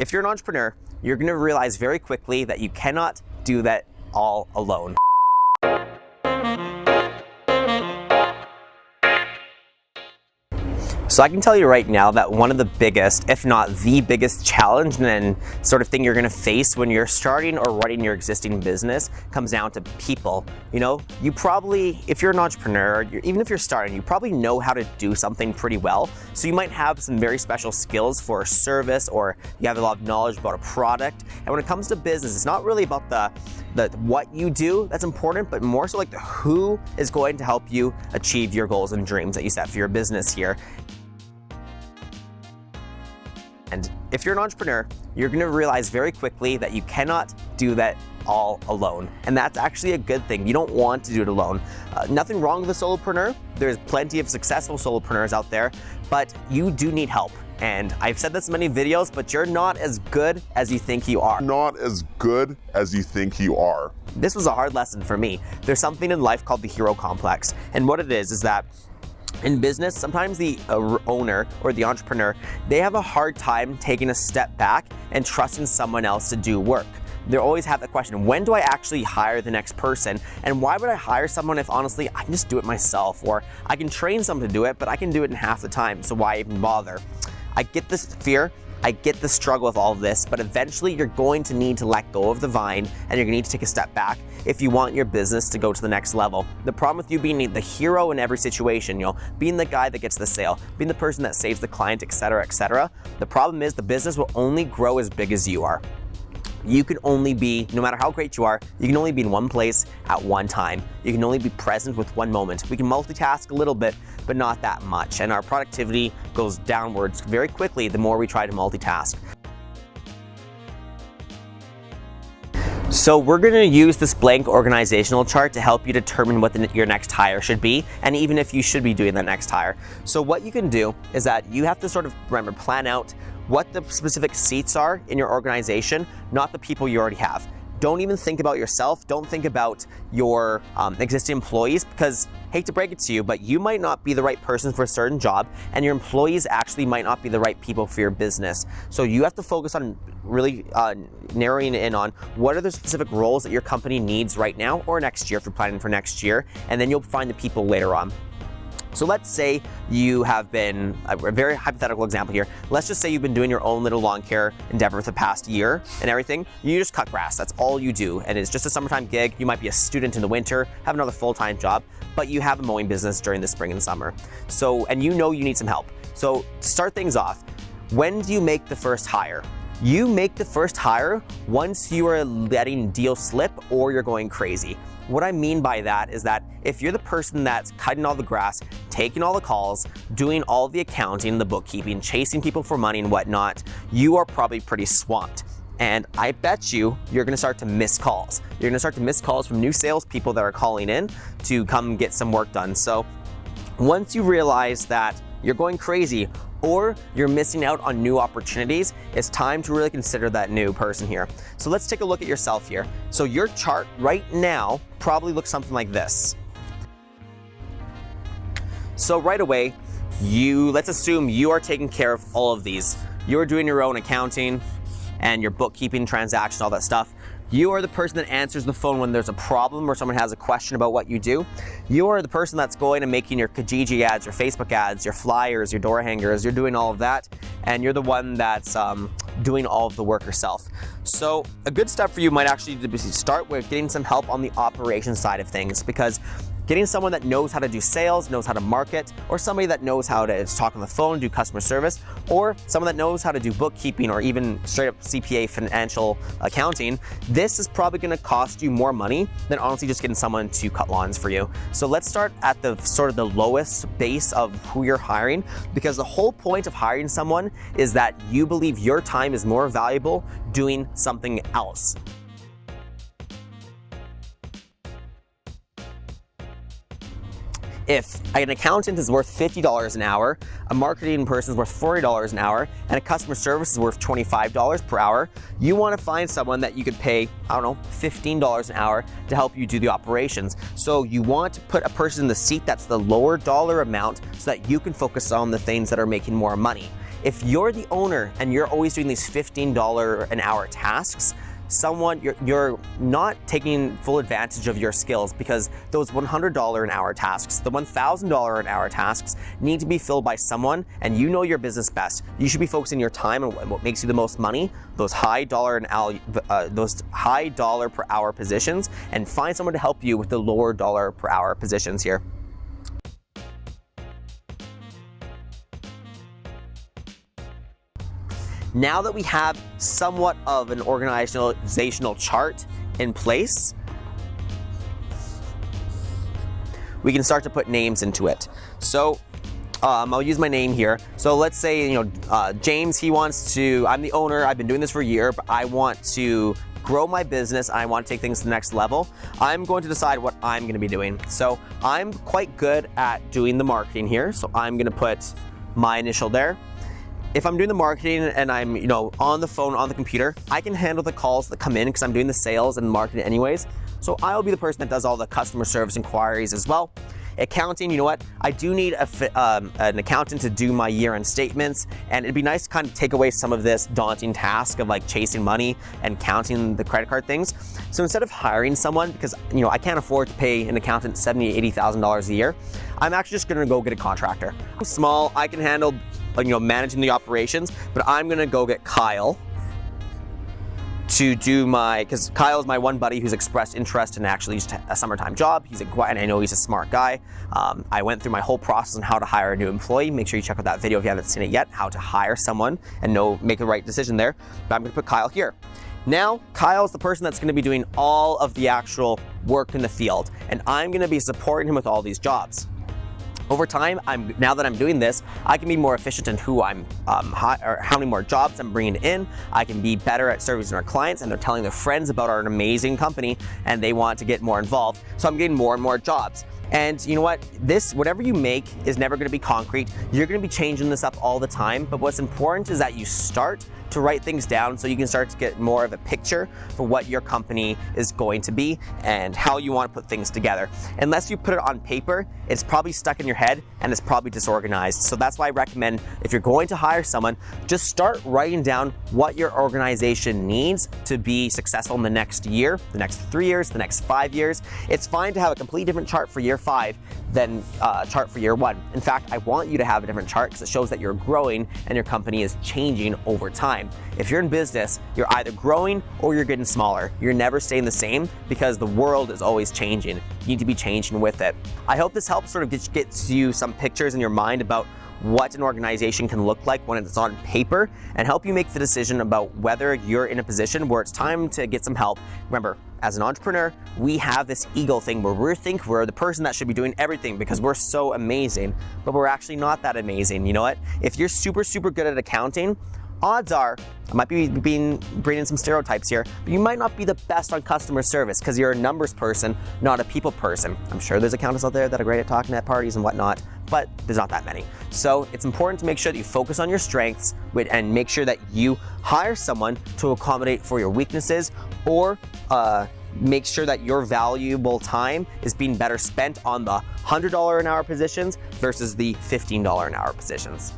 if you're an entrepreneur, you're going to realize very quickly that you cannot do that all alone. So I can tell you right now that one of the biggest, if not the biggest challenge and sort of thing you're gonna face when you're starting or running your existing business comes down to people. You know, you probably, if you're an entrepreneur, even if you're starting, you probably know how to do something pretty well. So you might have some very special skills for a service, or you have a lot of knowledge about a product. And when it comes to business, it's not really about the what you do that's important, but more so like the who is going to help you achieve your goals and dreams that you set for your business here. And if you're an entrepreneur, you're going to realize very quickly that you cannot do that all alone. And that's actually a good thing. You don't want to do it alone. Nothing wrong with a solopreneur. There's plenty of successful solopreneurs out there, but you do need help. And I've said this in many videos, but you're not as good as you think you are. Not as good as you think you are. This was a hard lesson for me. There's something in life called the hero complex. And what it is that in business, sometimes the owner or the entrepreneur, they have a hard time taking a step back and trusting someone else to do work. They always have the question, when do I actually hire the next person? And why would I hire someone if honestly I can just do it myself? Or I can train someone to do it, but I can do it in half the time, so why even bother? I get this fear, I get the struggle with all of this, but eventually you're going to need to let go of the vine and you're gonna need to take a step back if you want your business to go to the next level. The problem with you being the hero in every situation, you know, being the guy that gets the sale, being the person that saves the client, etc., the problem is the business will only grow as big as you are. You can only be, no matter how great you are, you can only be in one place at one time. You can only be present with one moment. We can multitask a little bit, but not that much. And our productivity goes downwards very quickly the more we try to multitask. So we're going to use this blank organizational chart to help you determine what your next hire should be, and even if you should be doing that next hire. So what you can do is that you have to sort of, remember, plan out what the specific seats are in your organization, not the people you already have. Don't even think about yourself. Don't think about your existing employees, because, hate to break it to you, but you might not be the right person for a certain job, and your employees actually might not be the right people for your business. So you have to focus on really narrowing in on what are the specific roles that your company needs right now or next year if you're planning for next year, and then you'll find the people later on. So let's say you have been, a very hypothetical example here, let's just say you've been doing your own little lawn care endeavor for the past year and everything. You just cut grass, that's all you do. And it's just a summertime gig. You might be a student in the winter, have another full-time job, but you have a mowing business during the spring and summer. So, and you know you need some help. So to start things off, when do you make the first hire? You make the first hire once you are letting deals slip or you're going crazy. What I mean by that is that if you're the person that's cutting all the grass, taking all the calls, doing all the accounting, the bookkeeping, chasing people for money and whatnot, you are probably pretty swamped. And I bet you're gonna start to miss calls. You're gonna start to miss calls from new salespeople that are calling in to come get some work done. So once you realize that you're going crazy or you're missing out on new opportunities, it's time to really consider that new person here. So let's take a look at yourself here. So your chart right now probably looks something like this. So right away, let's assume you are taking care of all of these. You're doing your own accounting and your bookkeeping, transactions, all that stuff. You are the person that answers the phone when there's a problem or someone has a question about what you do. You are the person that's going and making your Kijiji ads, your Facebook ads, your flyers, your door hangers. You're doing all of that, and you're the one that's doing all of the work yourself. So a good step for you might actually be to start with getting some help on the operations side of things, because getting someone that knows how to do sales, knows how to market, or somebody that knows how to talk on the phone, do customer service, or someone that knows how to do bookkeeping or even straight up CPA, financial accounting, this is probably gonna cost you more money than honestly just getting someone to cut lawns for you. So let's start at the sort of the lowest base of who you're hiring, because the whole point of hiring someone is that you believe your time is more valuable doing something else. If an accountant is worth $50 an hour, a marketing person is worth $40 an hour, and a customer service is worth $25 per hour, you want to find someone that you could pay, I don't know, $15 an hour to help you do the operations. So you want to put a person in the seat that's the lower dollar amount so that you can focus on the things that are making more money. If you're the owner and you're always doing these $15 an hour tasks, you're not taking full advantage of your skills, because those $100 an hour tasks, the $1,000 an hour tasks need to be filled by someone, and you know your business best. You should be focusing your time on what makes you the most money, those high dollar per hour positions, and find someone to help you with the lower dollar per hour positions here. Now that we have somewhat of an organizational chart in place, we can start to put names into it. So I'll use my name here. So let's say, James, I'm the owner, I've been doing this for a year, but I want to grow my business, I want to take things to the next level. I'm going to decide what I'm going to be doing. So I'm quite good at doing the marketing here, so I'm going to put my initial there. If I'm doing the marketing and I'm, on the phone, on the computer, I can handle the calls that come in because I'm doing the sales and marketing anyways. So I'll be the person that does all the customer service inquiries as well. Accounting, I do need an accountant to do my year-end statements, and it'd be nice to kind of take away some of this daunting task of like chasing money and counting the credit card things. So instead of hiring someone, because I can't afford to pay an accountant $70,000 to $80,000 a year, I'm actually just gonna go get a contractor. I'm small, I can handle managing the operations, but I'm gonna go get Kyle to do because Kyle is my one buddy who's expressed interest in actually just a summertime job. And I know he's a smart guy. I went through my whole process on how to hire a new employee. Make sure you check out that video if you haven't seen it yet, how to hire someone and make the right decision there. But I'm gonna put Kyle here. Now, Kyle is the person that's gonna be doing all of the actual work in the field, and I'm gonna be supporting him with all these jobs. Over time, now that I'm doing this, I can be more efficient in who or how many more jobs I'm bringing in. I can be better at servicing our clients, and they're telling their friends about our amazing company, and they want to get more involved. So I'm getting more and more jobs. And you know what? Whatever you make is never going to be concrete. You're going to be changing this up all the time. But what's important is that you start to write things down so you can start to get more of a picture for what your company is going to be and how you want to put things together. Unless you put it on paper, it's probably stuck in your head and it's probably disorganized. So that's why I recommend, if you're going to hire someone, just start writing down what your organization needs to be successful in the next year, the next 3 years, the next 5 years. It's fine to have a completely different chart for year 5 than chart for year 1. In fact, I want you to have a different chart because it shows that you're growing and your company is changing over time. If you're in business, you're either growing or you're getting smaller. You're never staying the same because the world is always changing. You need to be changing with it. I hope this helps sort of get you some pictures in your mind about what an organization can look like when it's on paper, and help you make the decision about whether you're in a position where it's time to get some help. Remember, as an entrepreneur, we have this ego thing where we think we're the person that should be doing everything because we're so amazing, but we're actually not that amazing. You know what? If you're super, super good at accounting, odds are, I might be bringing some stereotypes here, but you might not be the best on customer service because you're a numbers person, not a people person. I'm sure there's accountants out there that are great at talking at parties and whatnot, but there's not that many. So it's important to make sure that you focus on your strengths and make sure that you hire someone to accommodate for your weaknesses, or make sure that your valuable time is being better spent on the $100 an hour positions versus the $15 an hour positions.